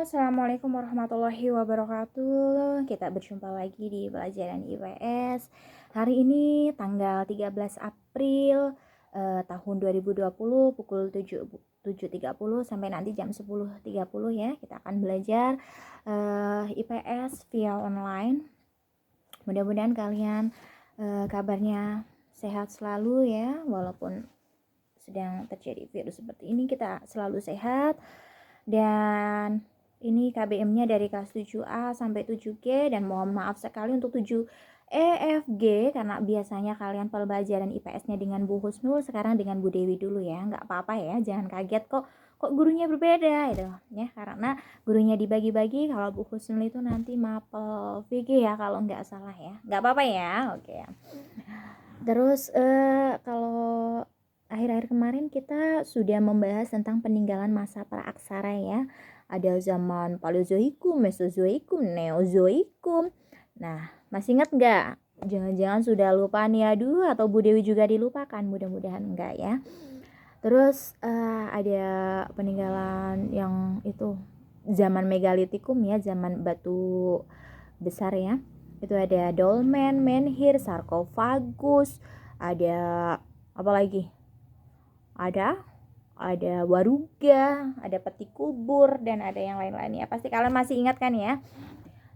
Assalamualaikum warahmatullahi wabarakatuh. Kita berjumpa lagi di pelajaran IPS. Hari ini tanggal 13 April tahun 2020 pukul 7.30 sampai nanti jam 10.30 ya. Kita akan belajar IPS via online. Mudah-mudahan kalian kabarnya sehat selalu ya, walaupun sedang terjadi virus seperti ini, kita selalu sehat. Dan ini KBM-nya dari kelas 7A sampai 7G, dan mohon maaf sekali untuk 7E, F, G karena biasanya kalian pelajaran IPS-nya dengan Bu Husnul, sekarang dengan Bu Dewi dulu ya. Nggak apa-apa ya, jangan kaget kok gurunya berbeda itu ya, karena gurunya dibagi-bagi. Kalau Bu Husnul itu nanti mapel VG ya kalau nggak salah ya. Nggak apa-apa ya, oke. Terus kalau akhir-akhir kemarin kita sudah membahas tentang peninggalan masa praaksara ya. Ada zaman Paleozoikum, Mesozoikum, Neozoikum. Nah, masih ingat nggak? Jangan-jangan sudah lupa nih, aduh, atau Bu Dewi juga dilupakan? Mudah-mudahan enggak ya. Terus ada peninggalan yang itu zaman Megalitikum ya, zaman batu besar ya. Itu ada dolmen, menhir, sarkofagus, ada apa lagi? Ada waruga, ada peti kubur, dan ada yang lain-lain ya. Pasti kalian masih ingat kan ya.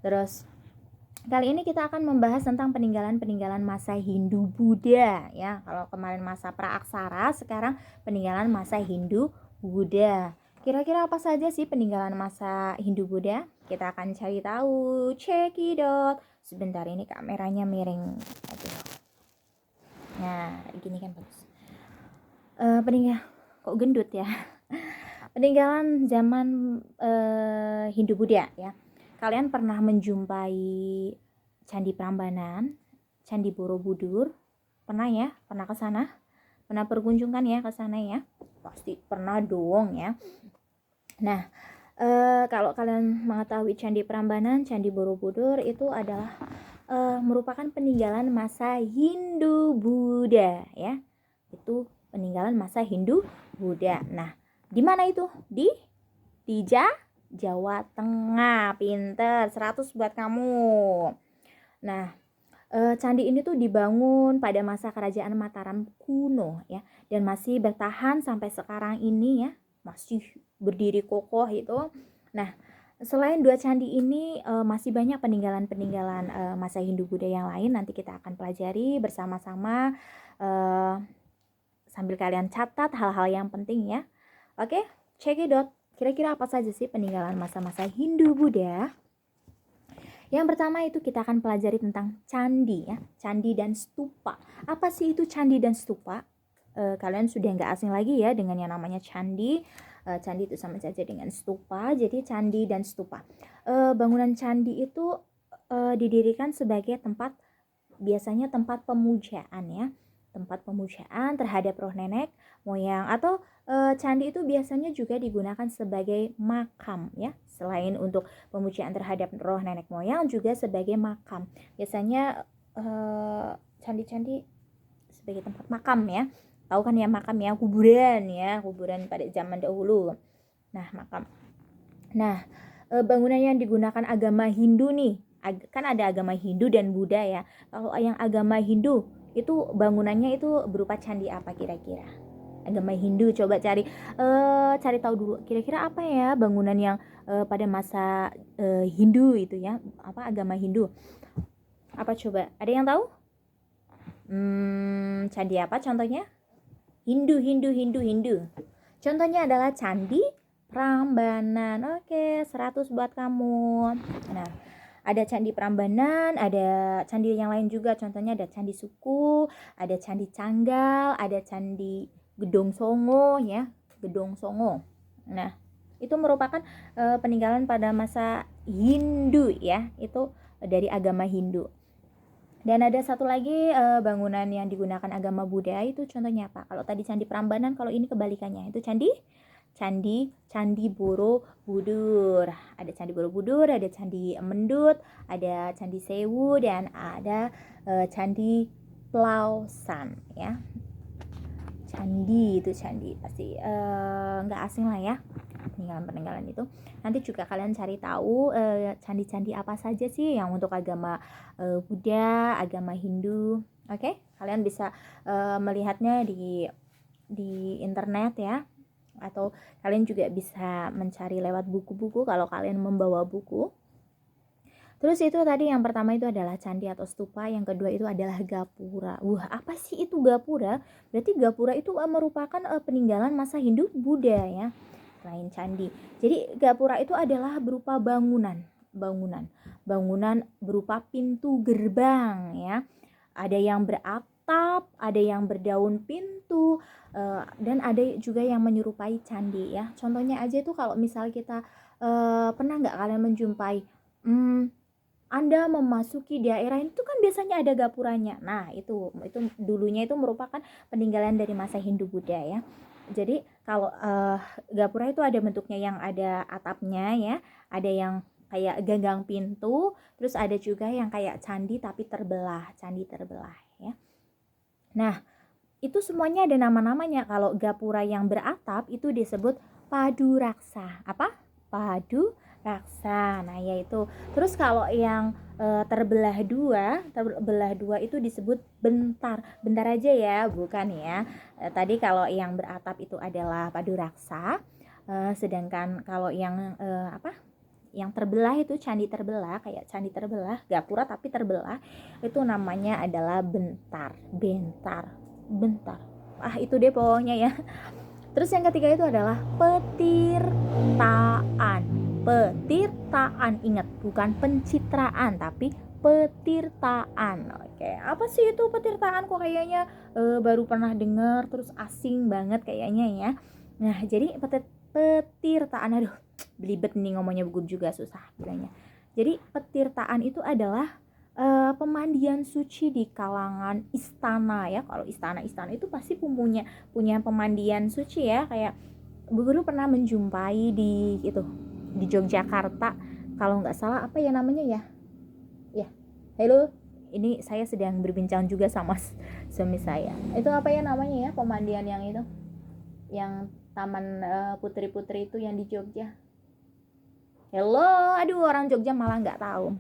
Terus kali ini kita akan membahas tentang peninggalan-peninggalan masa Hindu-Buddha ya. Kalau kemarin masa praaksara, sekarang peninggalan masa Hindu-Buddha. Kira-kira apa saja sih peninggalan masa Hindu-Buddha? Kita akan cari tahu. Cekidot. Sebentar, ini kameranya miring. Nah, gini kan bagus. Kok gendut ya. Peninggalan zaman Hindu-Buddha ya. Kalian pernah menjumpai Candi Prambanan, Candi Borobudur? Pernah ya? Pernah ke sana? Pernah berkunjung kan ya ke sana ya? Pasti pernah dong ya. Nah, kalau kalian mengetahui Candi Prambanan, Candi Borobudur itu adalah merupakan peninggalan masa Hindu-Buddha ya. Itu peninggalan masa Hindu-Buddha. Nah, di mana itu? Di Jawa Tengah. Pinter, 100 buat kamu. Nah, candi ini tuh dibangun pada masa kerajaan Mataram kuno ya, dan masih bertahan sampai sekarang ini ya, masih berdiri kokoh itu. Nah, selain dua candi ini masih banyak peninggalan-peninggalan masa Hindu-Buddha yang lain. Nanti kita akan pelajari bersama-sama sambil kalian catat hal-hal yang penting ya. Oke, cekidot. Kira-kira apa saja sih peninggalan masa-masa Hindu-Buddha? Yang pertama itu kita akan pelajari tentang candi ya, candi dan stupa. Apa sih itu candi dan stupa? Kalian sudah nggak asing lagi ya dengan yang namanya candi. Candi itu sama saja dengan stupa, jadi candi dan stupa. Bangunan candi itu didirikan sebagai biasanya tempat pemujaan ya, tempat pemujaan terhadap roh nenek moyang, atau candi itu biasanya juga digunakan sebagai makam ya. Selain untuk pemujaan terhadap roh nenek moyang, juga sebagai makam. Biasanya candi-candi sebagai tempat makam ya. Tahu kan ya makam ya, kuburan pada zaman dahulu. Nah, makam. Nah, bangunan yang digunakan agama Hindu nih, kan ada agama Hindu dan Buddha ya. Kalau yang agama Hindu itu bangunannya itu berupa candi apa kira-kira? Agama Hindu, coba cari tahu dulu kira-kira apa ya bangunan yang pada masa Hindu itu ya, apa agama Hindu. Apa coba? Ada yang tahu? Candi apa contohnya? Hindu. Contohnya adalah Candi Prambanan. Oke, 100 buat kamu. Nah, ada Candi Prambanan, ada candi yang lain juga. Contohnya ada Candi Suku, ada Candi Canggal, ada Candi Gedong Songo ya, Gedong Songo. Nah, itu merupakan peninggalan pada masa Hindu ya, itu dari agama Hindu. Dan ada satu lagi bangunan yang digunakan agama Buddha, itu contohnya apa? Kalau tadi Candi Prambanan, kalau ini kebalikannya, itu Candi Borobudur. Ada Candi Borobudur, ada Candi Mendut, ada Candi Sewu, dan ada Candi Plausan ya. Candi itu candi pasti nggak asing lah ya. peninggalan itu. Nanti juga kalian cari tahu candi-candi apa saja sih yang untuk agama Buddha, agama Hindu. Oke, kalian bisa melihatnya di internet ya, atau kalian juga bisa mencari lewat buku-buku kalau kalian membawa buku. Terus itu tadi yang pertama itu adalah candi atau stupa, yang kedua itu adalah gapura. Wah, apa sih itu gapura? Berarti gapura itu merupakan peninggalan masa Hindu Buddha ya, selain candi. Jadi gapura itu adalah berupa bangunan berupa pintu gerbang ya. Ada yang beratap, ada yang berdaun pintu, dan ada juga yang menyerupai candi ya. Contohnya aja itu kalau misal kita pernah nggak kalian menjumpai Anda memasuki daerah itu kan biasanya ada gapuranya. Nah, itu dulunya itu merupakan peninggalan dari masa Hindu Buddha ya. Jadi kalau gapura itu ada bentuknya yang ada atapnya ya, ada yang kayak ganggang pintu, terus ada juga yang kayak candi tapi candi terbelah ya. Nah, itu semuanya ada nama-namanya. Kalau gapura yang beratap itu disebut padu raksa. Apa? Padu raksa. Nah, yaitu. Terus kalau yang terbelah dua itu disebut bentar. Bentar aja ya, bukan ya. Tadi kalau yang beratap itu adalah padu raksa. Sedangkan kalau yang yang terbelah itu candi terbelah, kayak candi terbelah, gapura tapi terbelah, itu namanya adalah bentar. Itu deh pokoknya ya. Terus yang ketiga itu adalah petirtaan. Ingat, bukan pencitraan tapi petirtaan. Oke, apa sih itu petirtaan? Kok kayaknya baru pernah dengar, terus asing banget kayaknya ya. Nah, jadi petirtaan, aduh belibet nih ngomongnya, gue juga susah bilangnya. Jadi petirtaan itu adalah pemandian suci di kalangan istana ya. Kalau istana itu pasti punya pemandian suci ya. Kayak Bu Guru pernah menjumpai di Yogyakarta, kalau nggak salah apa ya namanya ya. Halo, ini saya sedang berbincang juga sama suami saya. Itu apa ya namanya ya, pemandian yang itu, yang taman putri-putri itu yang di Jogja. Hello, aduh orang Jogja malah nggak tahu.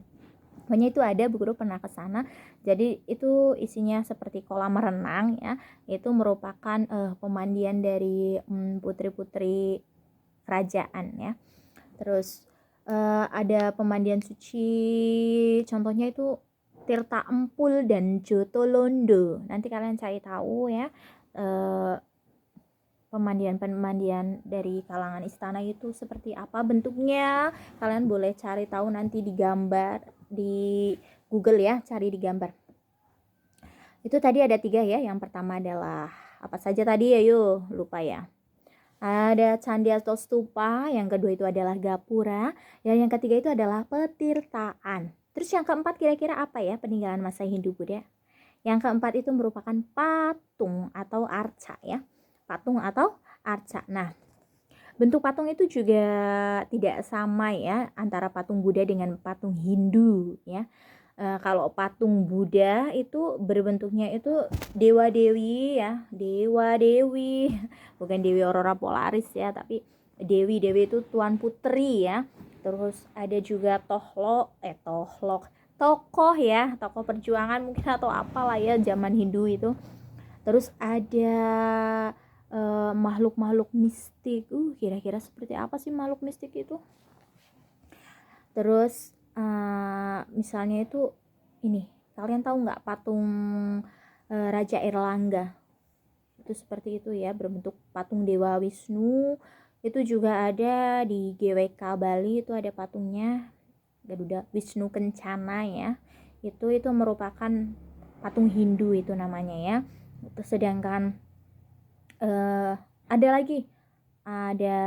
Pokoknya itu ada, Bu Guru pernah ke sana. Jadi itu isinya seperti kolam renang ya. Itu merupakan pemandian dari putri-putri kerajaan ya. Terus ada pemandian suci, contohnya itu Tirta Empul dan Jotolondo. Nanti kalian cari tahu ya. Pemandian dari kalangan istana itu seperti apa bentuknya. Kalian boleh cari tahu nanti di gambar di Google ya, cari di gambar. Itu tadi ada 3 ya. Yang pertama adalah apa saja tadi ya, yuk lupa ya. Ada candi atau stupa, yang kedua itu adalah gapura, dan yang ketiga itu adalah petirtaan. Terus yang keempat kira-kira apa ya peninggalan masa Hindu Buddha? Yang keempat itu merupakan patung atau arca ya. Patung atau arca. Nah, bentuk patung itu juga tidak sama ya antara patung Buddha dengan patung Hindu ya. Kalau patung Buddha itu berbentuknya itu dewa-dewi ya, dewa-dewi, bukan Dewi Aurora Polaris ya, tapi dewi-dewi itu tuan putri ya. Terus ada juga tokoh ya, tokoh perjuangan mungkin atau apalah ya zaman Hindu itu. Terus ada makhluk-makhluk mistik. Kira-kira seperti apa sih makhluk mistik itu? Terus misalnya itu ini, kalian tahu nggak patung Raja Erlangga? Itu seperti itu ya, berbentuk patung Dewa Wisnu. Itu juga ada di GWK Bali, itu ada patungnya Garuda Wisnu Kencana ya. Itu merupakan patung Hindu itu namanya ya. Sedangkan ada lagi, ada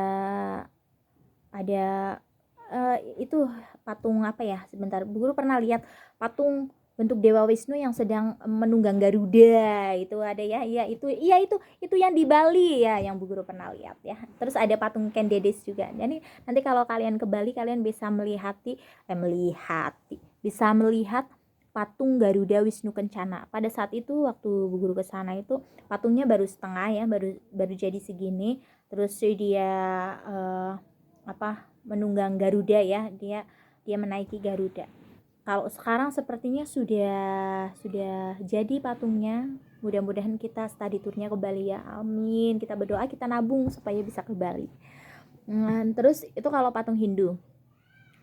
itu patung apa ya, sebentar, Bu Guru pernah lihat patung bentuk Dewa Wisnu yang sedang menunggang Garuda. Itu ada ya, itu yang di Bali ya, yang Bu Guru pernah lihat ya. Terus ada patung Kendedes juga. Jadi nanti kalau kalian ke Bali, kalian bisa melihat patung Garuda Wisnu Kencana. Pada saat itu waktu Bu Guru ke sana itu patungnya baru setengah ya, baru jadi segini. Terus dia menunggang Garuda ya, dia menaiki Garuda. Kalau sekarang sepertinya sudah jadi patungnya. Mudah-mudahan kita study tournya ke Bali ya, amin. Kita berdoa, kita nabung supaya bisa ke Bali. Terus itu kalau patung Hindu.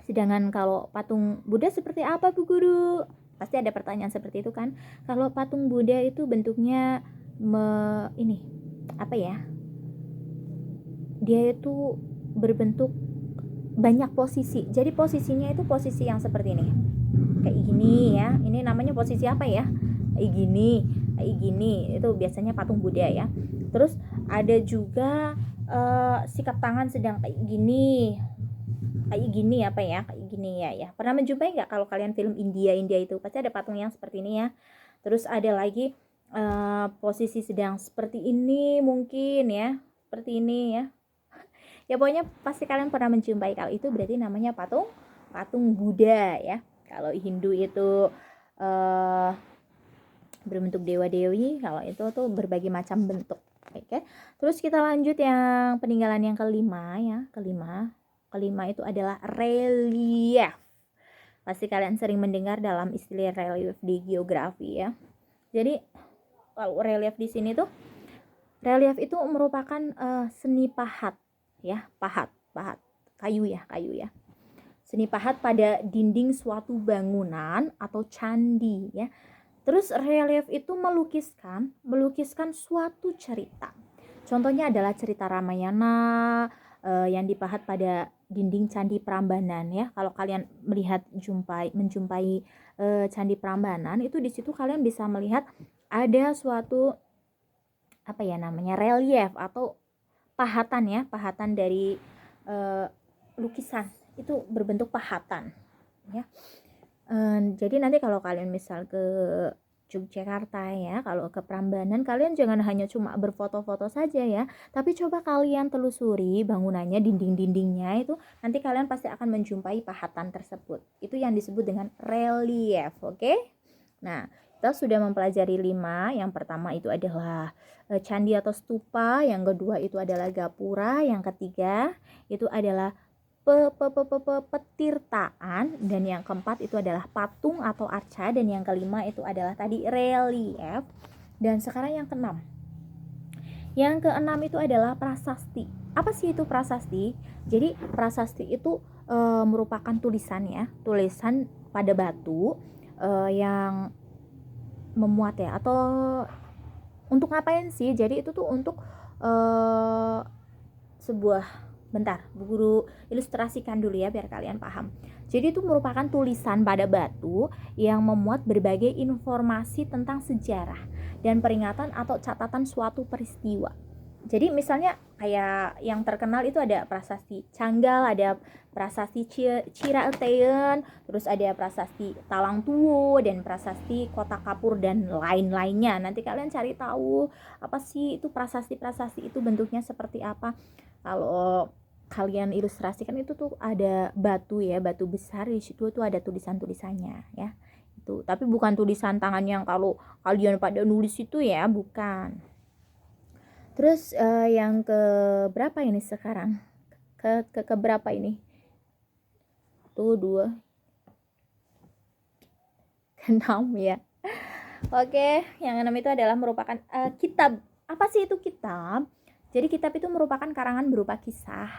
Sedangkan kalau patung Buddha seperti apa Bu Guru? Pasti ada pertanyaan seperti itu kan. Kalau patung Buddha itu bentuknya dia itu berbentuk banyak posisi. Jadi posisinya itu posisi yang seperti ini. Kayak gini ya. Ini namanya posisi apa ya? Kayak gini. Itu biasanya patung Buddha ya. Terus ada juga sikap tangan sedang kayak gini ya. Pernah menjumpai nggak kalau kalian film India itu pasti ada patung yang seperti ini ya. Terus ada lagi posisi sedang seperti ini mungkin ya, seperti ini ya. Ya pokoknya pasti kalian pernah menjumpai. Kalau itu berarti namanya patung Buddha ya. Kalau Hindu itu berbentuk dewa-dewi, kalau itu tuh berbagai macam bentuk. Oke. Terus kita lanjut yang peninggalan yang kelima ya. Kelima itu adalah relief. Pasti kalian sering mendengar dalam istilah relief di geografi ya. Jadi kalau relief di sini tuh, relief itu merupakan seni pahat ya, pahat kayu ya. Seni pahat pada dinding suatu bangunan atau candi ya. Terus relief itu melukiskan suatu cerita. Contohnya adalah cerita Ramayana yang dipahat pada dinding Candi Prambanan ya. Kalau kalian menjumpai Candi Prambanan itu, di situ kalian bisa melihat ada suatu relief atau pahatan dari lukisan itu berbentuk pahatan ya. Jadi nanti kalau kalian misal ke Yogyakarta ya, kalau ke Prambanan, kalian jangan hanya cuma berfoto-foto saja ya, tapi coba kalian telusuri bangunannya, dinding-dindingnya itu, nanti kalian pasti akan menjumpai pahatan tersebut. Itu yang disebut dengan relief, oke? Nah, kita sudah mempelajari 5. Yang pertama itu adalah candi atau stupa, yang kedua itu adalah gapura, yang ketiga itu adalah petirtaan, dan yang keempat itu adalah patung atau arca, dan yang kelima itu adalah tadi relief. Dan sekarang yang keenam itu adalah prasasti. Apa sih itu prasasti? Jadi prasasti itu merupakan tulisan pada batu yang memuat ya, atau untuk ngapain sih? Jadi itu tuh untuk bentar, Bu Guru ilustrasikan dulu ya biar kalian paham. Jadi itu merupakan tulisan pada batu yang memuat berbagai informasi tentang sejarah dan peringatan atau catatan suatu peristiwa. Jadi misalnya kayak yang terkenal itu ada prasasti Canggal, ada prasasti Ciraeteun, terus ada prasasti Talang Tuwo, dan prasasti Kota Kapur, dan lain-lainnya. Nanti kalian cari tahu apa sih itu prasasti itu bentuknya seperti apa. Kalau kalian ilustrasikan itu tuh ada batu ya, batu besar, di situ tuh ada tulisannya ya. Itu, tapi bukan tulisan tangan yang kalau kalian pada nulis itu ya, bukan. Terus yang ke berapa ini sekarang? Ke berapa ini? Tuh 2. Ke-6 ya. Oke, yang 6 itu adalah merupakan kitab. Apa sih itu kitab? Jadi kitab itu merupakan karangan berupa kisah,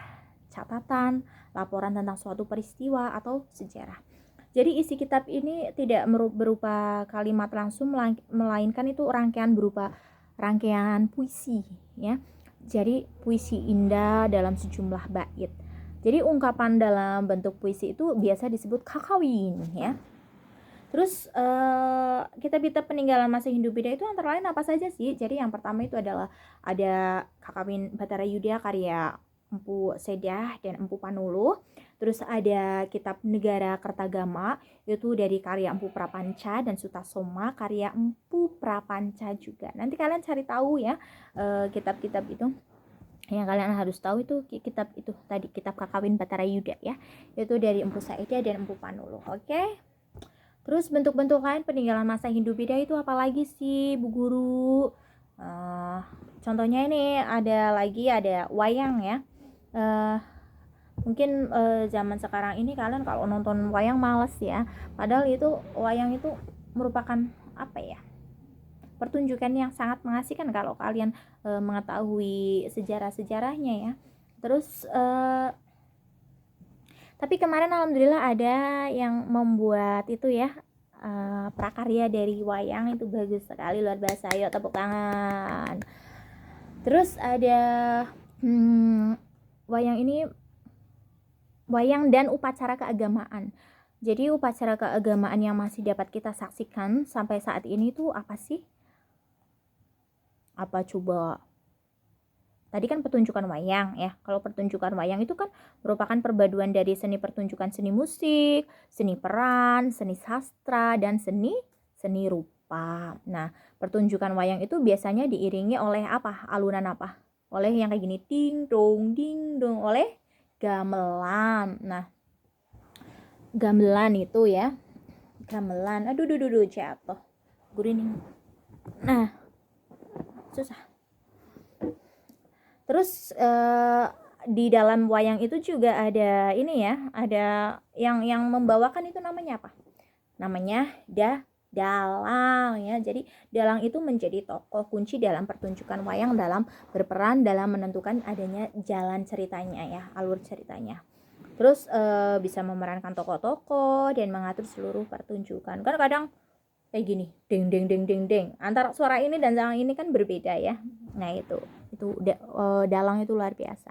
catatan, laporan tentang suatu peristiwa atau sejarah. Jadi isi kitab ini tidak berupa kalimat langsung, melainkan itu rangkaian puisi ya. Jadi puisi indah dalam sejumlah bait. Jadi ungkapan dalam bentuk puisi itu biasa disebut kakawin ya. Terus kitab-kitab peninggalan masa Hindu-Buddha itu antara lain apa saja sih? Jadi yang pertama itu adalah ada Kakawin Bhattara-yudha karya Empu Sedah dan Empu Panuluh. Terus ada kitab Negara Kertagama itu dari karya Empu Prapanca, dan Sutasoma karya Empu Prapanca juga. Nanti kalian cari tahu ya kitab-kitab itu. Yang kalian harus tahu itu kitab itu tadi, kitab Kakawin Bhattara-yudha ya. Itu dari Empu Sedah dan Empu Panuluh. Oke. Terus bentuk-bentuk lain peninggalan masa Hindu-Buddha itu apalagi sih Bu Guru? Contohnya ini ada wayang ya. Mungkin zaman sekarang ini kalian kalau nonton wayang males ya, padahal itu wayang itu merupakan apa ya, pertunjukan yang sangat mengasihkan kalau kalian mengetahui sejarah-sejarahnya ya. Terus tapi kemarin alhamdulillah ada yang membuat itu ya, prakarya dari wayang itu bagus sekali, luar biasa, ayo tepuk tangan. Terus ada wayang ini, wayang dan upacara keagamaan. Jadi upacara keagamaan yang masih dapat kita saksikan sampai saat ini tuh apa sih? Apa coba? Tadi kan pertunjukan wayang ya. Kalau pertunjukan wayang itu kan merupakan perpaduan dari seni pertunjukan, seni musik, seni peran, seni sastra, dan seni rupa. Nah, pertunjukan wayang itu biasanya diiringi oleh apa? Alunan apa? Oleh yang kayak gini, ding dong, oleh gamelan. Nah, gamelan itu ya, gamelan. Aduh, jatuh. Gurining. Nah, susah. Terus di dalam wayang itu juga ada ini ya, ada yang membawakan itu namanya apa? Namanya dalang ya. Jadi dalang itu menjadi tokoh kunci dalam pertunjukan wayang, dalam berperan dalam menentukan adanya jalan ceritanya ya, alur ceritanya. Terus bisa memerankan tokoh-tokoh dan mengatur seluruh pertunjukan. Kan kadang kayak gini, deng. Antara suara ini dan dalang ini kan berbeda ya. Nah itu dalang itu luar biasa.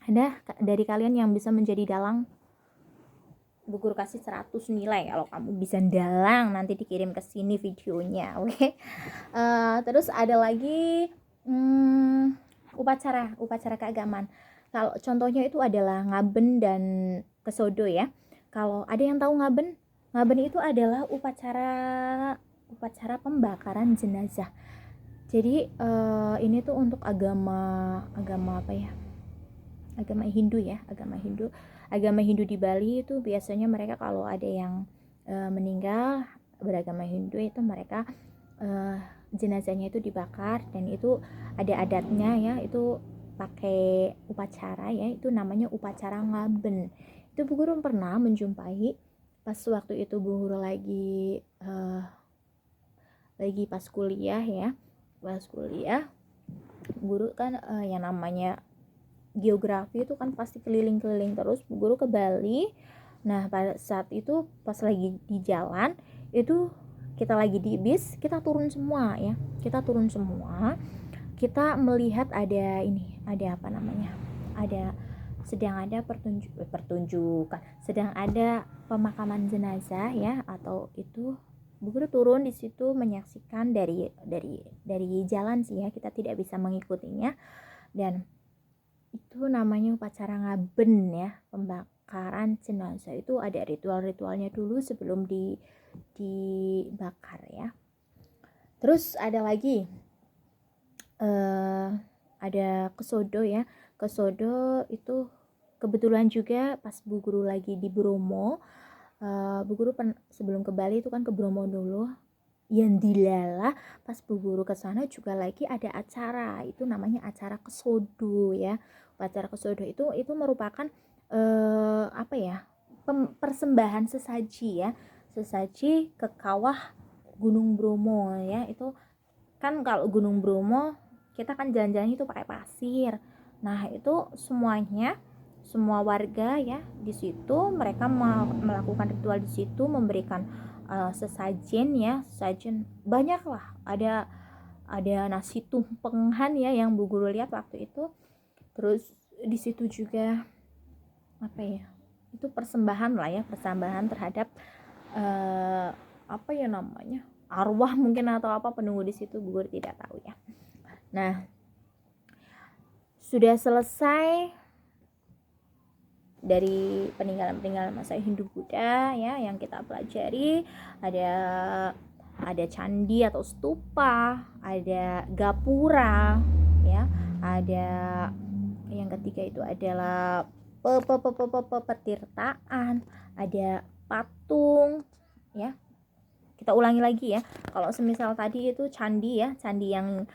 Ada dari kalian yang bisa menjadi dalang? Bu Guru kasih 100 nilai kalau kamu bisa dalang, nanti dikirim ke sini videonya, oke? Terus ada lagi upacara keagamaan. Kalau contohnya itu adalah ngaben dan kesodo ya. Kalau ada yang tahu ngaben itu adalah upacara pembakaran jenazah. Jadi ini tuh untuk agama apa ya? Agama Hindu ya, agama Hindu di Bali itu biasanya mereka kalau ada yang meninggal beragama Hindu itu mereka jenazahnya itu dibakar, dan itu ada adatnya ya, itu pakai upacara ya, itu namanya upacara ngaben. Itu Bu Guru pernah menjumpai pas waktu itu Bu Guru lagi pas kuliah ya, guru kan yang namanya geografi itu kan pasti keliling-keliling terus. Bu Guru ke Bali. Nah pada saat itu pas lagi di jalan itu, kita lagi di bis, kita turun semua, kita melihat ada ini, ada apa namanya, sedang ada pertunjukan, sedang ada pemakaman jenazah ya, atau itu Bu Guru turun di situ menyaksikan dari jalan sih ya, kita tidak bisa mengikutinya. Dan itu namanya upacara ngaben ya, pembakaran jenazah. Itu ada ritual-ritualnya dulu sebelum dibakar ya. Terus ada lagi ada kesodo ya. Kesodo itu kebetulan juga pas Bu Guru lagi di Bromo. Bu Guru sebelum ke Bali itu kan ke Bromo dulu. Yang dilala pas Bu Guru ke sana juga lagi ada acara, itu namanya acara kesodo ya. Upacara kesodo itu merupakan apa ya, persembahan sesaji ya, sesaji ke kawah Gunung Bromo ya. Itu kan kalau Gunung Bromo kita kan jalan-jalan itu pakai pasir. Nah itu semuanya, semua warga ya di situ mereka melakukan ritual di situ, memberikan sesajen ya, sesajen banyak lah, ada nasi tumpengan ya yang Bu Guru lihat waktu itu. Terus di situ juga apa ya, itu persembahan lah ya, persembahan terhadap apa ya namanya, arwah mungkin atau apa penunggu di situ, Bu Guru tidak tahu ya. Nah sudah selesai dari peninggalan masa Hindu Buddha ya yang kita pelajari. Ada candi atau stupa, ada gapura ya, ada yang ketiga itu adalah petirtaan, ada patung ya. Kita ulangi lagi ya, kalau semisal tadi itu candi ya, candi yang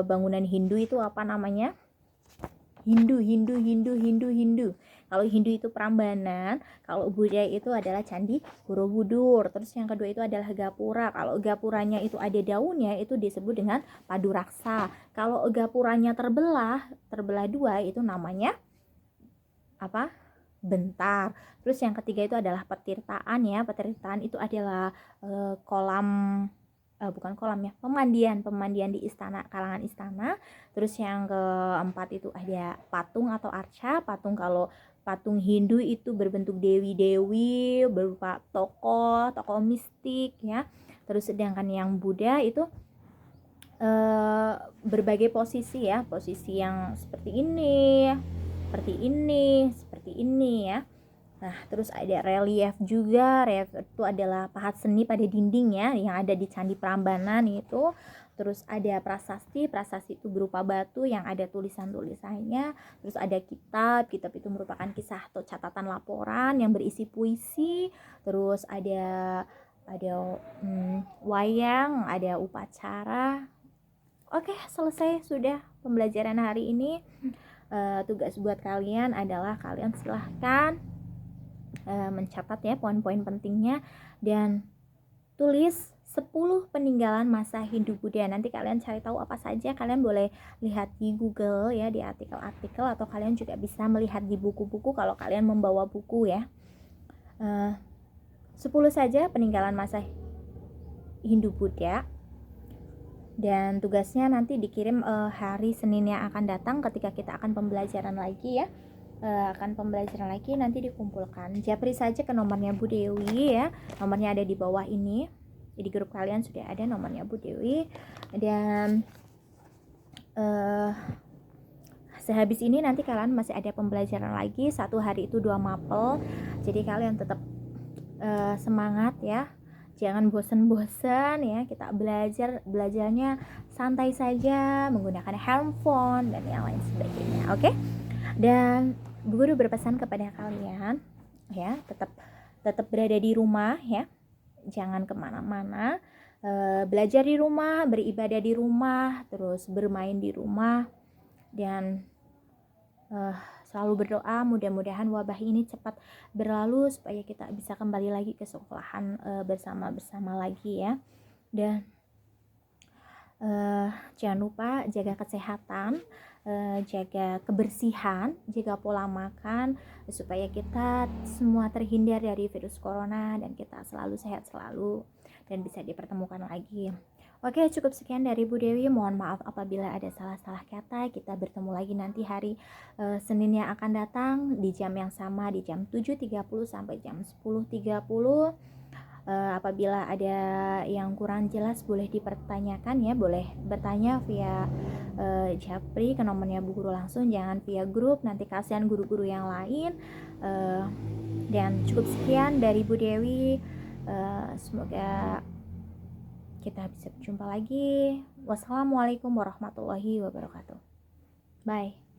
bangunan Hindu itu apa namanya? Hindu. Kalau Hindu itu Prambanan, kalau Buddha itu adalah Candi Borobudur. Terus yang kedua itu adalah Gapura. Kalau gapuranya itu ada daunnya itu disebut dengan Paduraksa. Kalau gapuranya terbelah dua itu namanya apa? Bentar. Terus yang ketiga itu adalah petirtaan ya. Petirtaan itu adalah kolam bukan kolam ya, pemandian di istana, kalangan istana. Terus yang keempat itu ada patung atau arca. Kalau patung Hindu itu berbentuk dewi-dewi berupa tokoh mistik ya. Terus sedangkan yang Buddha itu berbagai posisi ya, posisi yang seperti ini ya. Nah, terus ada relief juga. Relief itu adalah pahat seni pada dinding ya, yang ada di Candi Prambanan itu. Terus ada prasasti itu berupa batu yang ada tulisan-tulisannya. Terus ada kitab itu merupakan kisah atau catatan laporan yang berisi puisi. Terus ada wayang, ada upacara. Oke, selesai sudah pembelajaran hari ini. Tugas buat kalian adalah kalian silahkan mencatat ya poin-poin pentingnya dan tulis 10 peninggalan masa Hindu Buddha. Nanti kalian cari tahu apa saja, kalian boleh lihat di Google ya, di artikel-artikel, atau kalian juga bisa melihat di buku-buku kalau kalian membawa buku ya. 10 saja peninggalan masa Hindu Buddha. Dan tugasnya nanti dikirim hari Senin yang akan datang ketika kita akan pembelajaran lagi ya. Nanti dikumpulkan. Japri saja ke nomornya Bu Dewi ya. Nomornya ada di bawah ini. Di grup kalian sudah ada nomornya Bu Dewi. Dan sehabis ini nanti kalian masih ada pembelajaran lagi. 1 hari itu 2 mapel. Jadi kalian tetap semangat ya. Jangan bosan-bosan ya. Kita belajarnya santai saja, menggunakan handphone dan yang lain sebagainya. Oke? Dan guru berpesan kepada kalian ya, tetap berada di rumah ya, jangan kemana-mana, belajar di rumah, beribadah di rumah, terus bermain di rumah, dan selalu berdoa mudah-mudahan wabah ini cepat berlalu supaya kita bisa kembali lagi ke sekolahan bersama-bersama lagi ya. Dan jangan lupa jaga kesehatan, jaga kebersihan, jaga pola makan supaya kita semua terhindar dari virus corona dan kita selalu sehat selalu dan bisa dipertemukan lagi. Oke, cukup sekian dari Bu Dewi. Mohon maaf apabila ada salah-salah kata. Kita bertemu lagi nanti hari Senin yang akan datang di jam yang sama, di jam 7.30 sampai jam 10.30. Apabila ada yang kurang jelas boleh dipertanyakan ya, boleh bertanya via Japri ke nomornya Bu Guru langsung, jangan via grup, nanti kasihan guru-guru yang lain. Dan cukup sekian dari Bu Dewi. Semoga kita bisa berjumpa lagi. Wassalamualaikum warahmatullahi wabarakatuh. Bye.